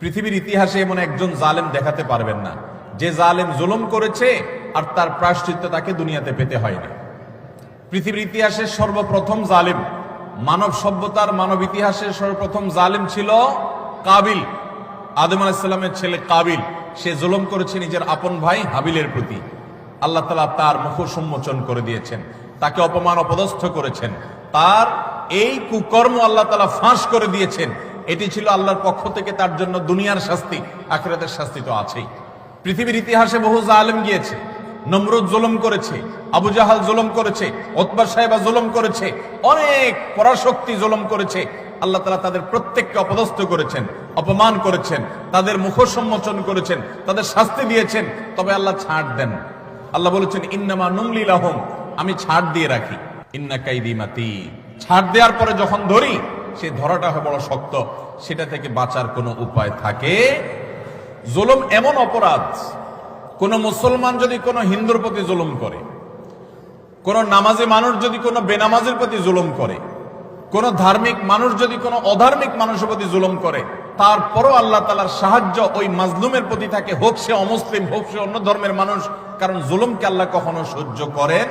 পৃথিবীর ইতিহাসে এমন একজন জালেম দেখাতে পারবেন না যে জালেম জুলুম করেছে আর তার প্রায়শ্চিত্ত তাকে দুনিয়াতে পেতে হয়নি। পৃথিবীর ইতিহাসের সর্বপ্রথম জালেম, মানব সভ্যতার মানব ইতিহাসের সর্বপ্রথম জালেম ছিল কাবিল। আদম আলাইহিস সালামের ছেলে কাবিল, সে জুলুম করেছে নিজের আপন ভাই হাবিলের প্রতি। আল্লাহ তাআলা তার মুখ উন্মোচন করে দিয়েছেন, তাকে অপমান অপদস্থ করেছেন, তার এই কুকর্ম আল্লাহ তাআলা ফাঁস করে দিয়েছেন। এটি ছিল আল্লাহর পক্ষ থেকে তার জন্য দুনিয়ার শাস্তি, আখিরাতের শাস্তি তো আছেই। পৃথিবীর ইতিহাসে বহু জালেম গিয়েছে, নমরুদ জুলুম করেছে, আবু জাহাল জুলুম করেছে, উতবা সাহেবা জুলুম করেছে, অনেক পরাশক্তি জুলুম করেছে। আল্লাহ তাআলা তাদের প্রত্যেককে অপদস্থ করেছেন, অপমান করেছেন, তাদের মুখ সম্মোচন করেছেন, তাদের শাস্তি দিয়েছেন। তবে আল্লাহ ছাড় দেন। আল্লাহ বলেছেন ইন্নামা নুমলি লাহুম, আমি ছাড় দিয়ে রাখি। ইন্না কাইদি মাতিন, ছাড় দেওয়ার পরে যখন ধরি সে ধরাটা হয় বড় শক্ত, সেটা থেকে বাঁচার কোনো উপায় থাকে। জুলুম এমন অপরাধ, কোন মুসলমান যদি কোনো হিন্দুর প্রতি জুলুম করে, কোন নামাজি মানুষ যদি কোনো বেনামাজির প্রতি জুলুম করে, কোন ধার্মিক মানুষ যদি কোনো অধার্মিক মানুষের প্রতি জুলুম করে, তারপরও আল্লাহ তাআলার সাহায্য ওই মাজলুমের প্রতি থাকে, হোক সে অমুসলিম, হোক সে অন্য ধর্মের মানুষ। কারণ জুলুমকে আল্লাহ কখনো সহ্য করেন